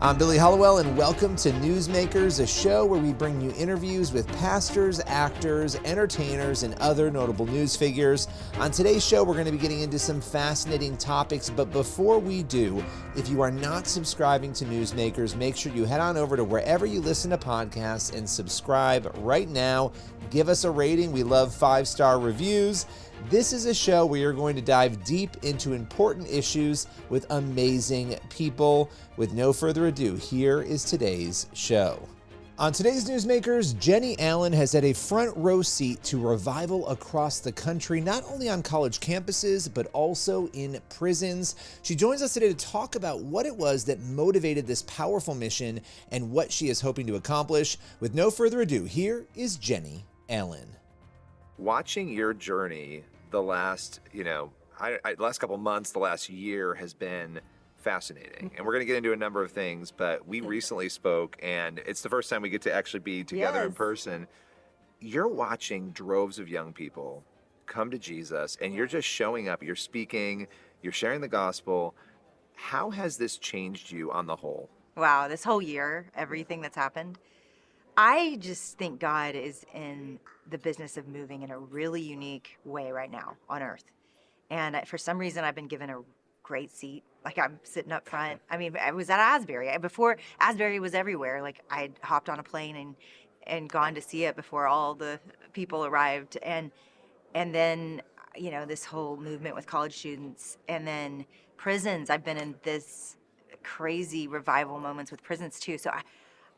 I'm Billy Hollowell, and welcome to Newsmakers, a show where we bring you interviews with pastors, actors, entertainers, and other notable news figures. On today's show, we're going to be getting into some fascinating topics, but before we do, if you are not subscribing to Newsmakers, make sure you head on over to wherever you listen to podcasts and subscribe right now. Give us a rating. We love 5-star reviews. This is a show where you're going to dive deep into important issues with amazing people. With no further ado, here is today's show. On today's Newsmakers, Jennie Allen has had a front row seat to revival across the country, not only on college campuses, but also in prisons. She joins us today to talk about what it was that motivated this powerful mission and what she is hoping to accomplish. With no further ado, here is Jennie Allen. Watching your journey the last, last couple months, the last year has been fascinating. And we're going to get into a number of things, but we recently spoke, and it's the first time we get to actually be together in person. You're watching droves of young people come to Jesus, and you're just showing up, you're speaking, you're sharing the gospel. How has this changed you on the whole? Wow, this whole year, everything that's happened, I just think God is in the business of moving in a really unique way right now on earth. And for some reason, I've been given a great seat. Like, I'm sitting up front. I mean, I was at Asbury. Before Asbury was everywhere. Like, I'd hopped on a plane and gone to see it before all the people arrived. And then, this whole movement with college students. And then prisons. I've been in this crazy revival moments with prisons too. So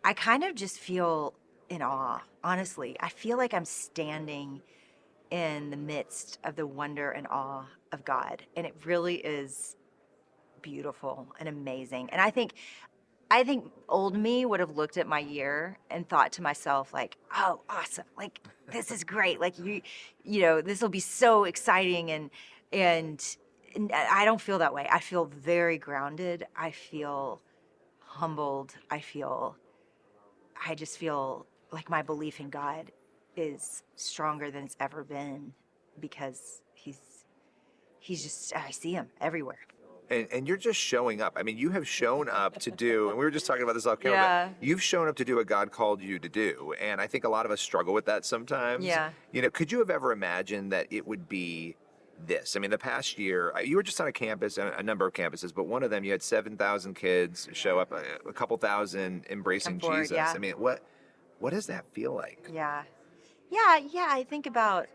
I kind of just feel in awe, honestly. I feel like I'm standing in the midst of the wonder and awe of God. And it really is beautiful and amazing. And I think old me would have looked at my year and thought to myself, like, oh, awesome. Like, this is great. Like, this will be so exciting. And I don't feel that way. I feel very grounded. I feel humbled. I just feel like my belief in God is stronger than it's ever been because he's just, I see him everywhere. And you're just showing up. I mean, you have shown up to do, and we were just talking about this off camera, but you've shown up to do what God called you to do. And I think a lot of us struggle with that sometimes. Yeah. Could you have ever imagined that it would be this? I mean, the past year, you were just on a campus, a number of campuses, but one of them, you had 7,000 kids show up, a couple thousand embracing Jesus. Yeah. I mean, what does that feel like? Yeah. I think about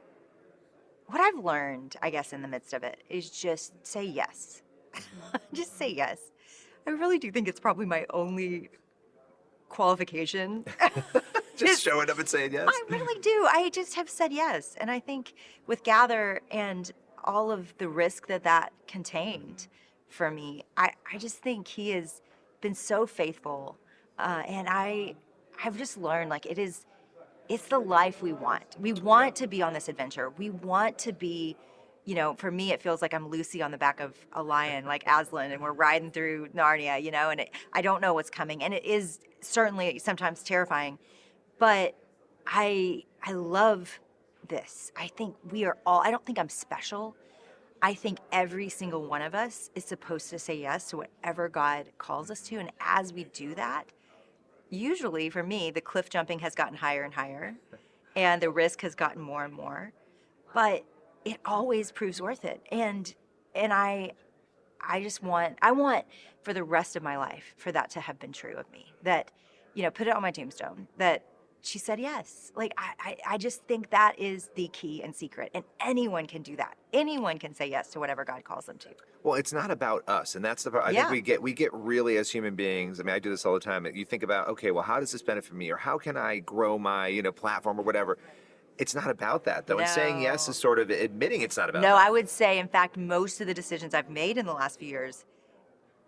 what I've learned, I guess, in the midst of it is just say yes. Just say yes. I really do think it's probably my only qualification. Just showing up and saying yes? I really do. I just have said yes. And I think with Gather and all of the risk that contained for me, I just think he has been so faithful. And I've just learned, like, it's the life we want. We want to be on this adventure. We want to be, for me, it feels like I'm Lucy on the back of a lion, like Aslan, and we're riding through Narnia, and I don't know what's coming. And it is certainly sometimes terrifying, but I love this. I think I don't think I'm special. I think every single one of us is supposed to say yes to whatever God calls us to. And as we do that, usually for me, the cliff jumping has gotten higher and higher and the risk has gotten more and more, but it always proves worth it. And I want for the rest of my life for that to have been true of me, that, put it on my tombstone, that she said yes. Like, I just think that is the key and secret. And anyone can do that. Anyone can say yes to whatever God calls them to. Well, it's not about us. And that's the part. I think we get really, as human beings, I mean, I do this all the time. You think about, okay, well, how does this benefit me? Or how can I grow my, platform or whatever? It's not about that, though. No. And saying yes is sort of admitting it's not about that. No, I would say, in fact, most of the decisions I've made in the last few years,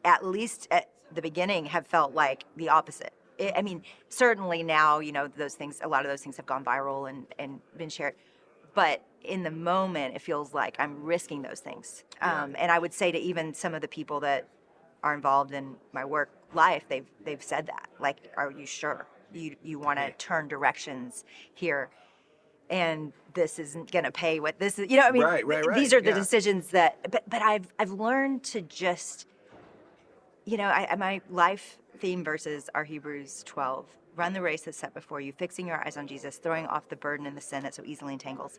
at least at the beginning, have felt like the opposite. I mean, certainly now, a lot of those things have gone viral and been shared. But in the moment, it feels like I'm risking those things. And I would say to even some of the people that are involved in my work life, they've said that. Like, are you sure you want to turn directions here? And this isn't going to pay what this is. Right. These are the decisions that. But I've learned to just my life theme verses are Hebrews 12. Run the race that's set before you, fixing your eyes on Jesus, throwing off the burden and the sin that so easily entangles.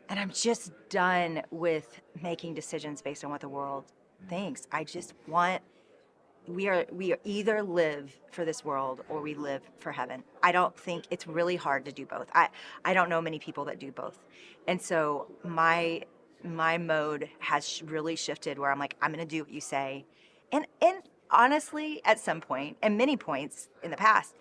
And I'm just done with making decisions based on what the world thinks. I just want, we either live for this world or we live for heaven. I don't think it's really hard to do both. I don't know many people that do both. And so my mode has really shifted where I'm like, I'm going to do what you say. And honestly, at some point, and many points in the past,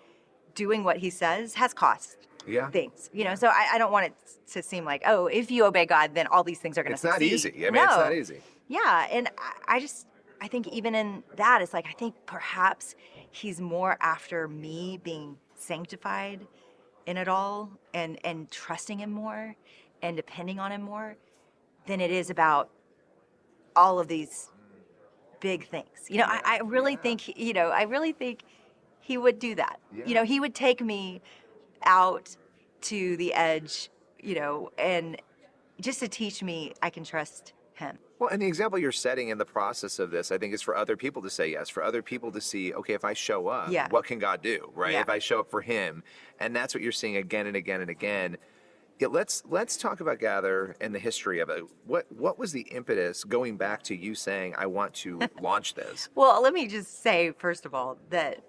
doing what he says has cost things, so I don't want it to seem like, oh, if you obey God, then all these things are going to succeed. It's not easy. I mean, it's not easy. Yeah. And I think even in that, it's like, I think perhaps he's more after me being sanctified in it all and trusting him more and depending on him more than it is about all of these big things. I really think, he would do that. Yeah. He would take me out to the edge, and just to teach me I can trust him. Well, and the example you're setting in the process of this, I think, is for other people to say yes, for other people to see, okay, if I show up, what can God do, right? Yeah. If I show up for him, and that's what you're seeing again and again and again. Yeah, let's talk about Gather and the history of it. What was the impetus going back to you saying, I want to launch this? Well, let me just say, first of all, that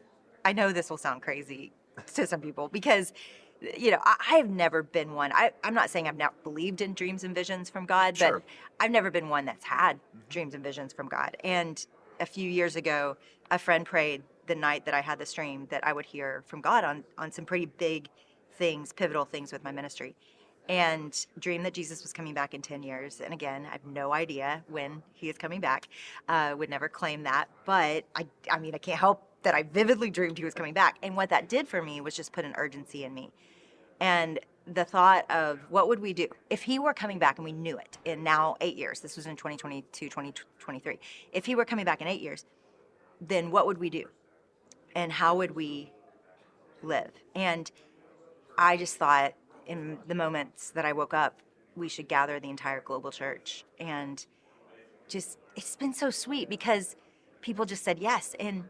I know this will sound crazy to some people because, I have never been one. I'm not saying I've not believed in dreams and visions from God, Sure. but I've never been one that's had dreams and visions from God. And a few years ago, a friend prayed the night that I had this dream that I would hear from God on some pretty big things, pivotal things with my ministry. And dreamed that Jesus was coming back in 10 years. And again, I have no idea when he is coming back. Would never claim that. But I can't help that I vividly dreamed he was coming back. And what that did for me was just put an urgency in me. And the thought of what would we do if he were coming back and we knew it in now 8 years, this was in 2022, 2023. If he were coming back in 8 years, then what would we do? And how would we live? And I just thought in the moments that I woke up, we should gather the entire global church. And just, it's been so sweet because people just said yes. And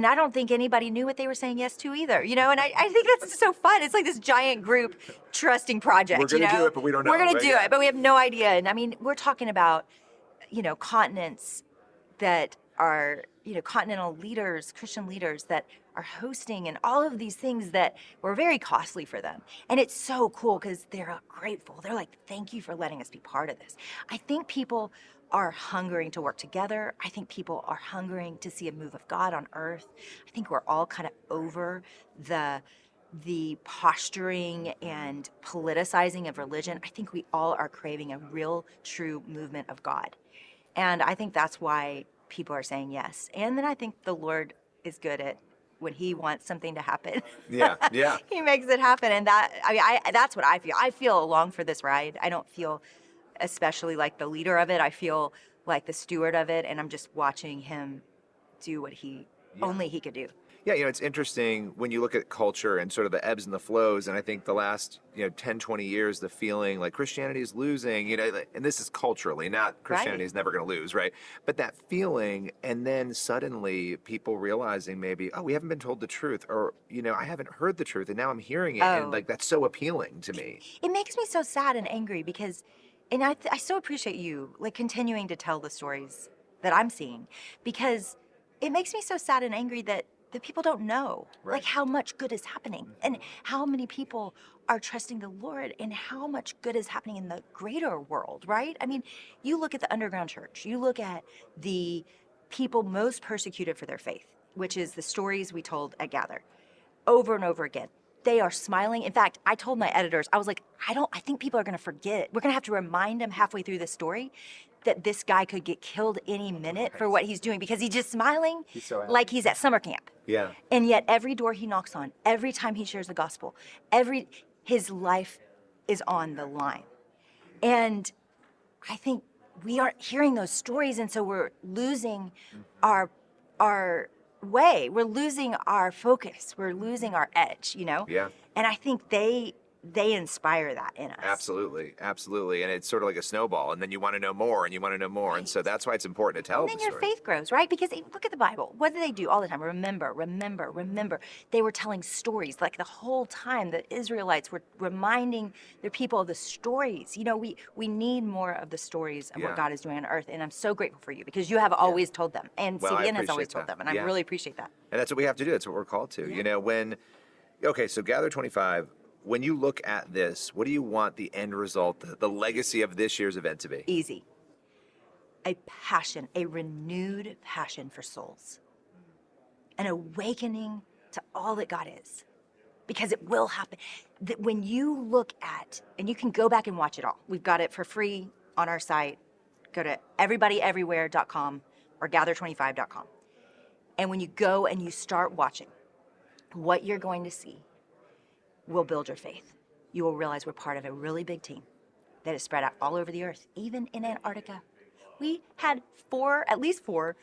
I don't think anybody knew what they were saying yes to either, and I think that's so fun. It's like this giant group trusting project. We're going to do it, but we don't know. We're going to do it, but we have no idea. And we're talking about, continents that are, continental leaders, Christian leaders that are hosting and all of these things that were very costly for them. And it's so cool because they're grateful. They're like, thank you for letting us be part of this. I think people are hungering to work together. I think people are hungering to see a move of God on earth. I think we're all kind of over the posturing and politicizing of religion. I think we all are craving a real, true movement of God. And I think that's why people are saying yes. And then I think the Lord is good at when he wants something to happen. Yeah. He makes it happen. And that's what I feel. I feel along for this ride. I don't feel especially like the leader of it. I feel like the steward of it, and I'm just watching him do what only he could do. Yeah, it's interesting when you look at culture and sort of the ebbs and the flows, and I think the last 10, 20 years, the feeling like Christianity is losing, and this is culturally, not Christianity is never going to lose, right? But that feeling, and then suddenly people realizing maybe, oh, we haven't been told the truth, or, I haven't heard the truth, and now I'm hearing it, and like that's so appealing to me. It makes me so sad and angry because and I so appreciate you like continuing to tell the stories that I'm seeing because it makes me so sad and angry that people don't know like how much good is happening and how many people are trusting the Lord and how much good is happening in the greater world, right? You look at the underground church, you look at the people most persecuted for their faith, which is the stories we told at Gather over and over again. They are smiling. In fact, I told my editors, I was like, I think people are going to forget. We're going to have to remind them halfway through the story that this guy could get killed any minute for what he's doing because he's just smiling like he's at summer camp. Yeah. And yet every door he knocks on, every time he shares the gospel, his life is on the line. And I think we aren't hearing those stories, and so we're losing our way. We're losing our focus. We're losing our edge, Yeah. And I think they they inspire that in us. Absolutely. And it's sort of like a snowball, and then you want to know more, and you want to know more, Right. and so that's why it's important to tell And the then your story. faith grows, right? Because look at the Bible. What do they do all the time? Remember. They were telling stories. Like the whole time, the Israelites were reminding their people of the stories. You know, we need more of the stories of Yeah. what God is doing on earth. And I'm so grateful for you because you have always told them. And Well, I CBN has always appreciate told that. them. And Yeah. I really appreciate that. And that's what we have to do. That's what we're called to. You know, okay, so Gather 25, when you look at this, what do you want the end result, the legacy of this year's event to be? Easy. A passion, a renewed passion for souls. An awakening to all that God is. Because it will happen. That when you look at, and you can go back and watch it all. We've got it for free on our site. Go to everybodyeverywhere.com or gather25.com. And when you go and you start watching, what you're going to see will build your faith. You will realize we're part of a really big team that is spread out all over the earth, even in Antarctica. We had at least four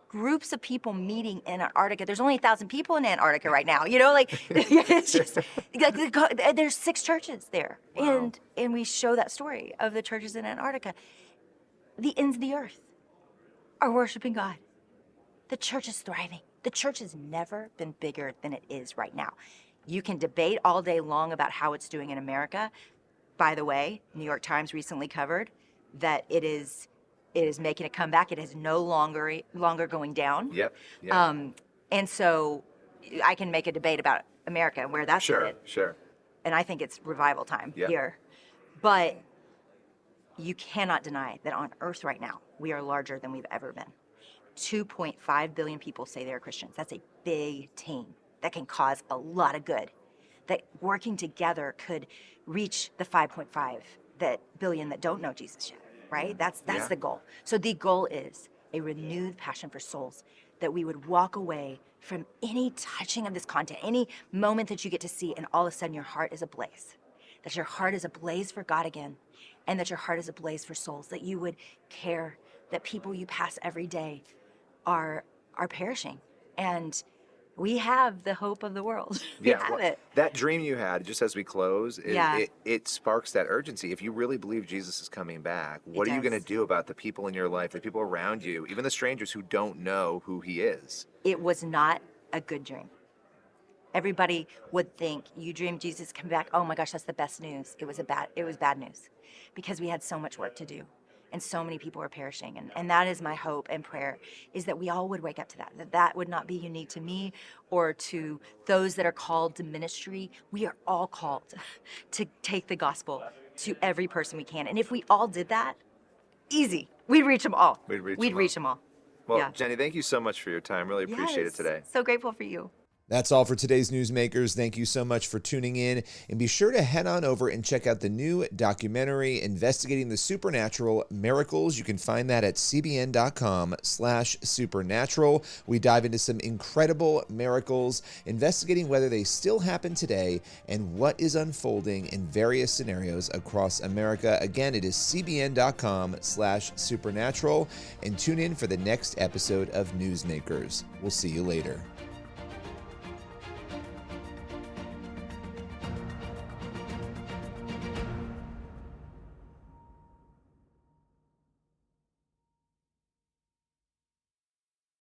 groups of people meeting in Antarctica. There's only 1,000 people in Antarctica right now. You know, like it's just like, there's 6 churches there, Wow. and we show that story of the churches in Antarctica. The ends of the earth are worshiping God. The church is thriving. The church has never been bigger than it is right now. You can debate all day long about how it's doing in America. By the way, New York Times recently covered that it is making a comeback. It is no longer going down. Yep. And so I can make a debate about America and where that's headed. Sure. And I think it's revival time here. But you cannot deny that on earth right now, we are larger than we've ever been. 2.5 billion people say they're Christians. That's a big team that can cause a lot of good. That working together could reach the 5.5 billion that don't know Jesus yet, right? That's the goal. So the goal is a renewed passion for souls, that we would walk away from any touching of this content, any moment that you get to see, and all of a sudden your heart is ablaze. That your heart is ablaze for God again, and that your heart is ablaze for souls, that you would care that people you pass every day are perishing. And we have the hope of the world. We have it. That dream you had, just as we close, Yeah. it sparks that urgency. If you really believe Jesus is coming back, what are you going to does. do about the people in your life, the people around you, even the strangers who don't know who he is? It was not a good dream. Everybody would think, you dreamed Jesus come back. Oh my gosh, that's the best news. It was bad news, because we had so much work to do. And so many people are perishing. And that is my hope and prayer, is that we all would wake up to that would not be unique to me or to those that are called to ministry. We are all called to take the gospel to every person we can. And if we all did that, easy, we'd reach them all. We'd reach them all. Well, Yeah. Jenny, thank you so much for your time. Really appreciate it Yes. today. So grateful for you. That's all for today's Newsmakers. Thank you so much for tuning in. And be sure to head on over and check out the new documentary investigating the supernatural miracles. You can find that at cbn.com/supernatural. We dive into some incredible miracles, investigating whether they still happen today and what is unfolding in various scenarios across America. Again, it is cbn.com/supernatural. And tune in for the next episode of Newsmakers. We'll see you later.